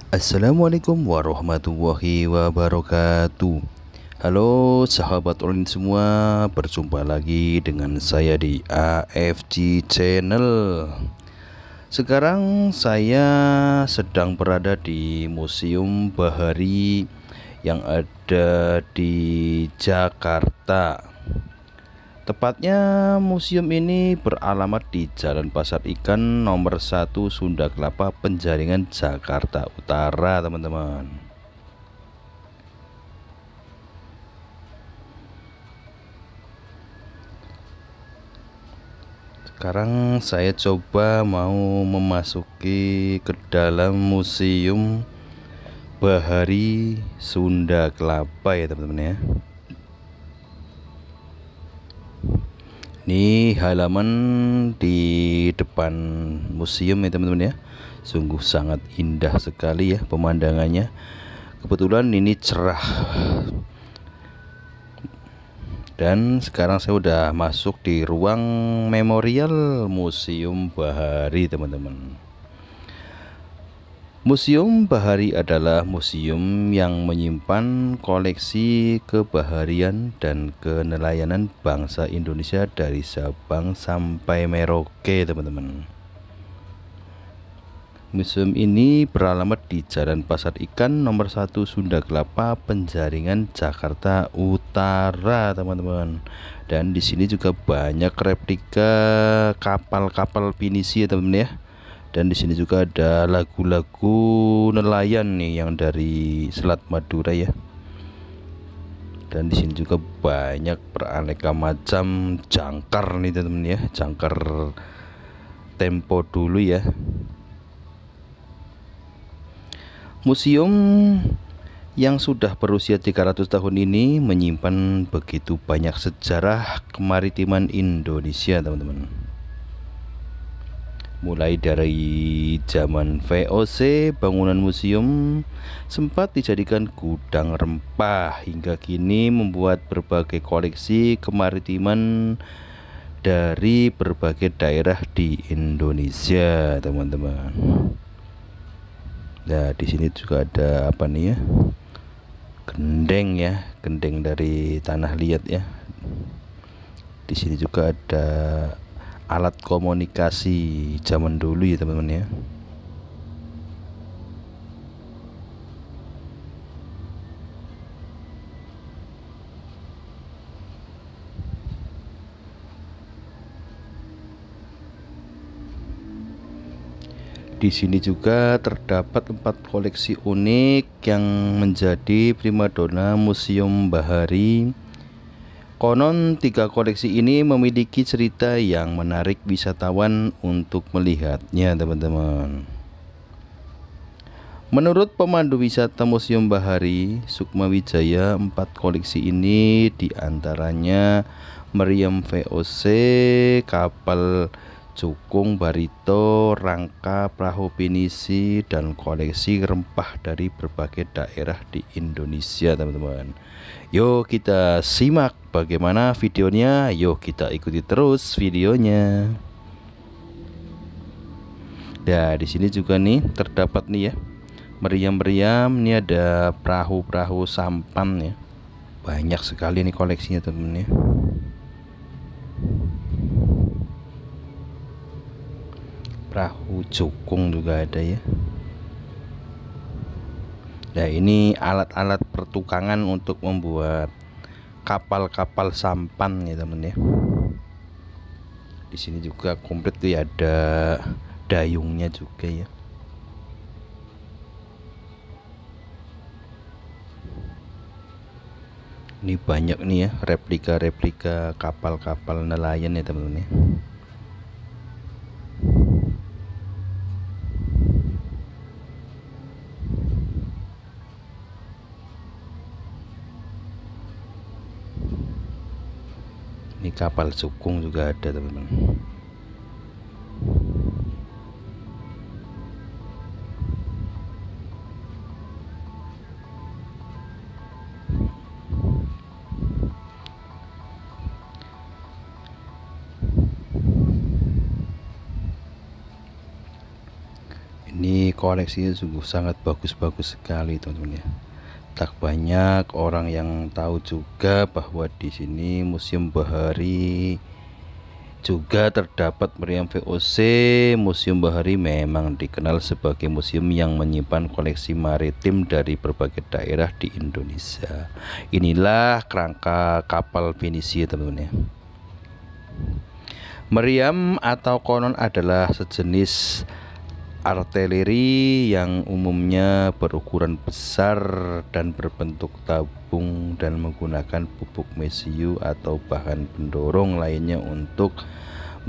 Assalamualaikum warahmatullahi wabarakatuh. Halo sahabat online semua, berjumpa lagi dengan saya di AFG Channel. Sekarang saya sedang berada di Museum Bahari yang ada di Jakarta. Tepatnya museum ini beralamat di Jalan Pasar Ikan nomor 1 Sunda Kelapa, Penjaringan, Jakarta Utara, teman-teman. Sekarang saya coba mau memasuki ke dalam Museum Bahari Sunda Kelapa ya, teman-teman ya. Ini halaman di depan museum ya, teman-teman ya. Sungguh sangat indah sekali ya pemandangannya. Kebetulan ini cerah. Dan sekarang saya udah masuk di ruang memorial Museum Bahari, teman-teman. Museum Bahari adalah museum yang menyimpan koleksi kebaharian dan kenelayanan bangsa Indonesia dari Sabang sampai Merauke, teman-teman. Museum ini beralamat di Jalan Pasar Ikan nomor 1 Sunda Kelapa, Penjaringan, Jakarta Utara, teman-teman. Dan di sini juga banyak replika kapal-kapal pinisi ya, teman-teman ya. Dan di sini juga ada lagu-lagu nelayan nih yang dari Selat Madura ya. Dan di sini juga banyak beraneka macam jangkar nih, teman-teman ya. Jangkar tempo dulu ya. Museum yang sudah berusia 300 tahun ini menyimpan begitu banyak sejarah kemaritiman Indonesia, teman-teman. Mulai dari zaman VOC, bangunan museum sempat dijadikan gudang rempah hingga kini membuat berbagai koleksi kemaritiman dari berbagai daerah di Indonesia, teman-teman. Nah, di sini juga ada apa nih ya? Gendeng ya, gendeng dari tanah liat ya. Di sini juga ada alat komunikasi zaman dulu ya, teman-teman ya. Di sini juga terdapat 4 koleksi unik yang menjadi primadona Museum Bahari. Konon 3 koleksi ini memiliki cerita yang menarik wisatawan untuk melihatnya, teman-teman. Menurut pemandu wisata Museum Bahari Sukma Wijaya, 4 koleksi ini diantaranya meriam VOC, kapal cukung barito, rangka perahu pinisi, dan koleksi rempah dari berbagai daerah di Indonesia, teman-teman. Yuk kita simak bagaimana videonya. Yuk kita ikuti terus videonya. Nah, di sini juga nih terdapat nih ya meriam-meriam. Ini ada perahu-perahu sampan ya. Banyak sekali nih koleksinya, teman-teman ya. Perahu cukung juga ada ya. Nah, ini alat-alat pertukangan untuk membuat kapal-kapal sampan ya, teman ya. Di sini juga komplit tuh ya, ada dayungnya juga ya. Ini banyak nih ya replika-replika kapal-kapal nelayan ya, teman-teman ya. Ini kapal cukung juga ada, teman-teman. Ini koleksinya sungguh sangat bagus-bagus sekali teman-teman ya. Tak banyak orang yang tahu juga bahwa di sini Museum Bahari juga terdapat meriam VOC. Museum Bahari memang dikenal sebagai museum yang menyimpan koleksi maritim dari berbagai daerah di Indonesia. Inilah kerangka kapal Fenisia teman-teman ya. Meriam atau konon adalah sejenis artileri yang umumnya berukuran besar dan berbentuk tabung dan menggunakan pupuk mesiu atau bahan pendorong lainnya untuk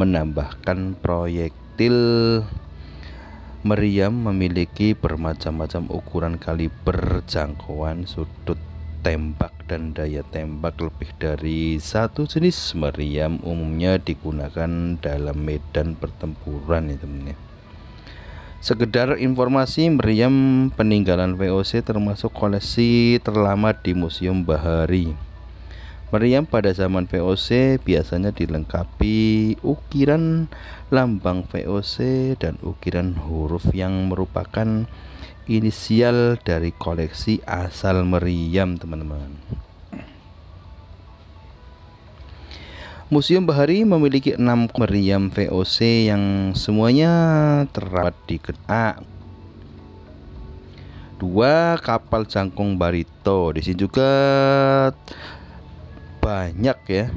menambahkan proyektil. Meriam memiliki bermacam-macam ukuran, kaliber, jangkauan, sudut tembak dan daya tembak lebih dari satu jenis. Meriam umumnya digunakan dalam medan pertempuran ya teman-teman. Sekedar informasi, meriam peninggalan VOC termasuk koleksi terlama di Museum Bahari. Meriam pada zaman VOC biasanya dilengkapi ukiran lambang VOC dan ukiran huruf yang merupakan inisial dari koleksi asal meriam teman-teman. Museum Bahari memiliki 6 meriam VOC yang semuanya terdapat di A. 2 kapal jangkung Barito. Di sini juga banyak ya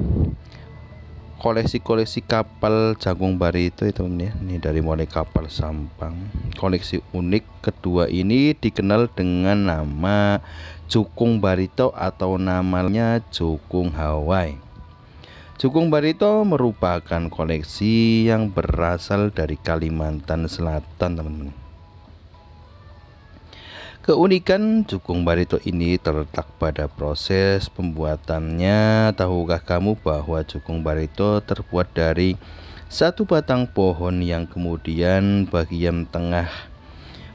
koleksi kapal jangkung Barito itu ya. Ini dari mulai kapal Sampang. Koleksi unik kedua ini dikenal dengan nama Jukung Barito atau namanya Jukung Hawaii. Jukung Barito merupakan koleksi yang berasal dari Kalimantan Selatan teman-teman. Keunikan Jukung Barito ini terletak pada proses pembuatannya. Tahukah kamu bahwa Jukung Barito terbuat dari satu batang pohon yang kemudian bagian tengah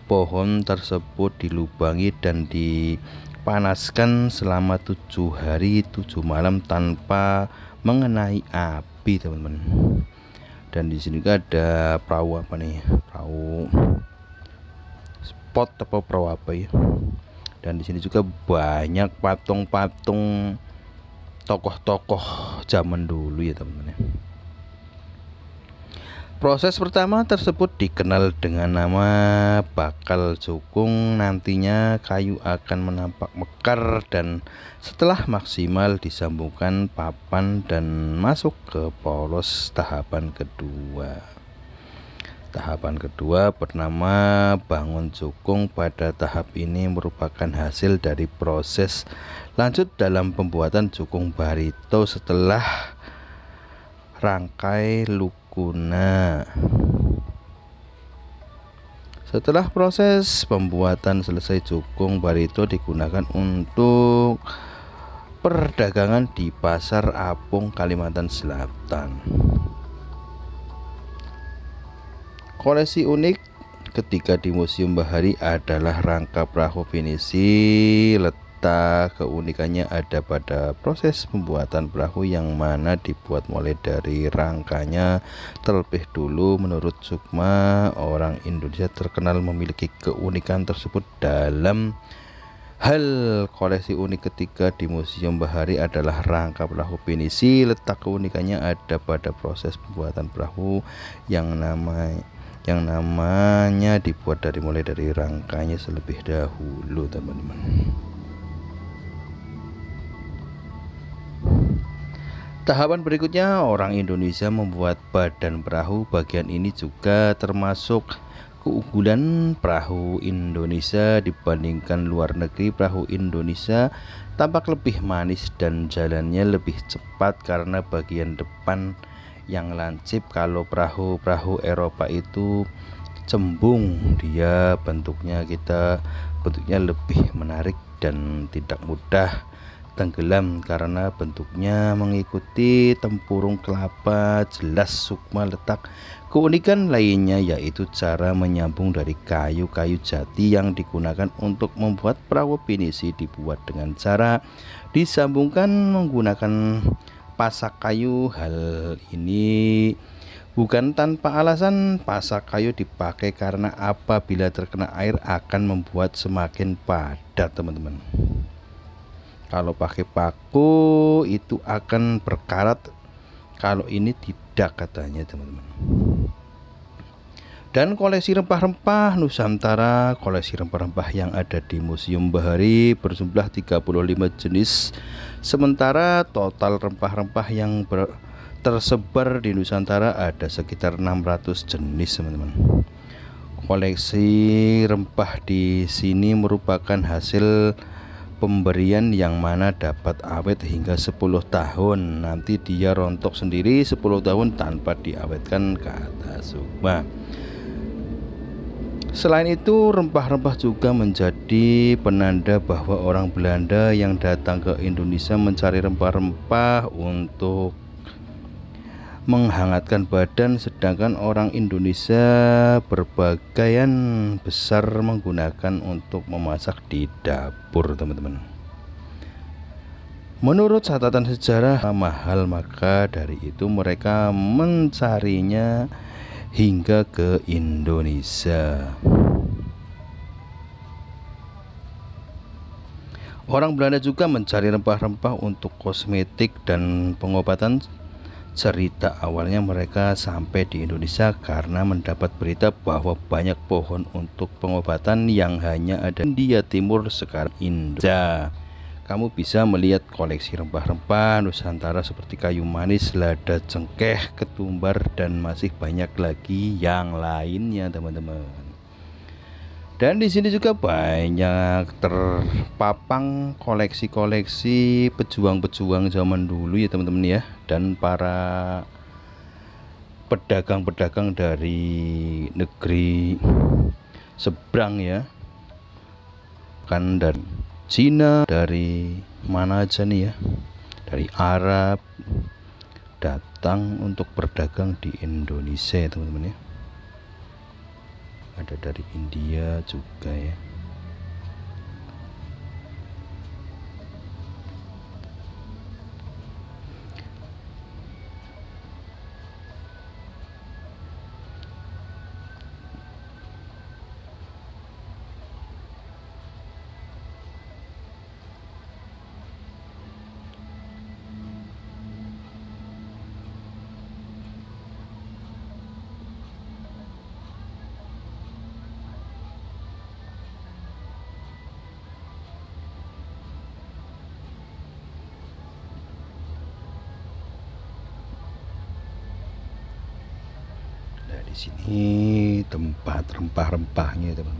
pohon tersebut dilubangi dan dipanaskan selama 7 hari 7 malam tanpa mengenai api teman-teman. Dan di sini juga ada perahu apa nih, perahu spot atau perahu apa ya. Dan di sini juga banyak patung-patung tokoh-tokoh zaman dulu ya teman-teman. Proses pertama tersebut dikenal dengan nama bakal jukung. Nantinya kayu akan menampak mekar dan setelah maksimal disambungkan papan dan masuk ke polos tahapan kedua. Tahapan kedua bernama bangun jukung. Pada tahap ini merupakan hasil dari proses lanjut dalam pembuatan Jukung Barito setelah rangkai lukuna. Setelah proses pembuatan selesai, Jukung Barito digunakan untuk perdagangan di Pasar Apung, Kalimantan Selatan. Koleksi unik ketiga di Museum Bahari adalah rangka perahu pinisi. Letak keunikannya ada pada proses pembuatan perahu yang mana dibuat mulai dari rangkanya terlebih dulu. Menurut Sukma, orang Indonesia terkenal memiliki keunikan tersebut. Dalam hal koleksi unik ketiga di Museum Bahari adalah rangka perahu pinisi. Letak keunikannya ada pada proses pembuatan perahu yang namanya dibuat mulai dari rangkanya terlebih dahulu teman-teman. Tahapan berikutnya, orang Indonesia membuat badan perahu. Bagian ini juga termasuk keunggulan perahu Indonesia dibandingkan luar negeri. Perahu Indonesia tampak lebih manis dan jalannya lebih cepat karena bagian depan yang lancip. Kalau perahu-perahu Eropa itu cembung, dia bentuknya lebih menarik dan tidak mudah tenggelam karena bentuknya mengikuti tempurung kelapa. Jelas Sukma. Letak keunikan lainnya yaitu cara menyambung dari kayu-kayu jati yang digunakan untuk membuat perahu pinisi dibuat dengan cara disambungkan menggunakan pasak kayu. Hal ini Bukan tanpa alasan pasak kayu dipakai karena apabila terkena air akan membuat semakin padat teman-teman. Kalau pakai paku itu akan berkarat, kalau ini tidak katanya teman-teman. Dan koleksi rempah-rempah Nusantara, koleksi rempah-rempah yang ada di Museum Bahari berjumlah 35 jenis. Sementara total rempah-rempah yang tersebar di Nusantara ada sekitar 600 jenis teman-teman. Koleksi rempah di sini merupakan hasil pemberian yang mana dapat awet hingga 10 tahun. Nanti dia rontok sendiri 10 tahun tanpa diawetkan, kata Sukma. Selain itu, rempah-rempah juga menjadi penanda bahwa orang Belanda yang datang ke Indonesia mencari rempah-rempah untuk menghangatkan badan, sedangkan orang Indonesia berpakaian besar menggunakan untuk memasak di dapur teman-teman. Menurut catatan sejarah mahal, maka dari itu mereka mencarinya hingga ke Indonesia. Orang Belanda juga mencari rempah-rempah untuk kosmetik dan pengobatan. Cerita awalnya mereka sampai di Indonesia karena mendapat berita bahwa banyak pohon untuk pengobatan yang hanya ada di India Timur, sekarang Indonesia. Kamu bisa melihat koleksi rempah-rempah Nusantara seperti kayu manis, lada, cengkeh, ketumbar, dan masih banyak lagi yang lainnya teman-teman. Dan di sini juga banyak terpapang koleksi-koleksi pejuang-pejuang zaman dulu ya teman-teman ya, dan para pedagang-pedagang dari negeri seberang ya, kan dari Cina, dari mana aja nih ya, dari Arab datang untuk berdagang di Indonesia ya teman-teman ya. Ada dari India juga ya. Di sini tempat rempah-rempahnya teman.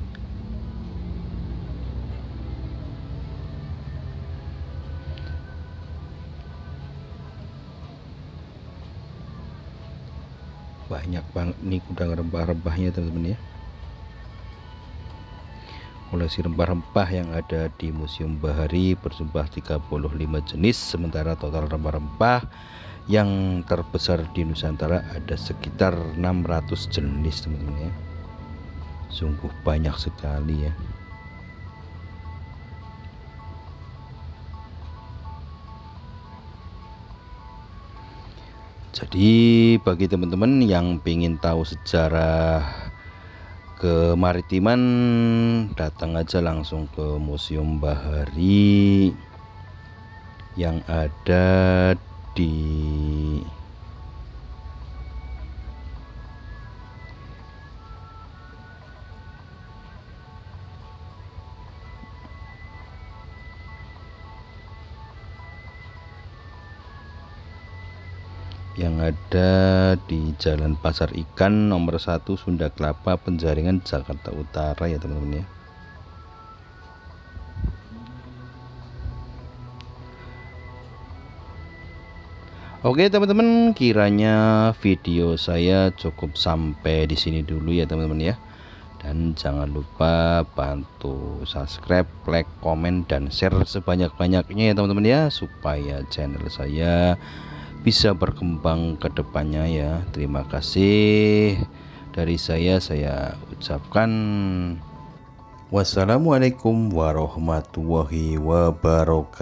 Banyak banget nih gudang rempah-rempahnya teman-teman ya. Koleksi rempah-rempah yang ada di Museum Bahari berjumlah 35 jenis, sementara total rempah-rempah yang terbesar di Nusantara ada sekitar 600 jenis teman-teman ya. Sungguh banyak sekali ya. Jadi bagi teman-teman yang ingin tahu sejarah kemaritiman, datang aja langsung ke Museum Bahari yang ada di Jalan Pasar Ikan nomor 1 Sunda Kelapa, Penjaringan, Jakarta Utara ya teman-teman ya. Oke teman-teman, kiranya video saya cukup sampai di sini dulu ya teman-teman ya. Dan jangan lupa bantu subscribe, like, komen, dan share sebanyak-banyaknya ya teman-teman ya, supaya channel saya bisa berkembang ke depannya ya. Terima kasih dari saya ucapkan wassalamualaikum warahmatullahi wabarakatuh.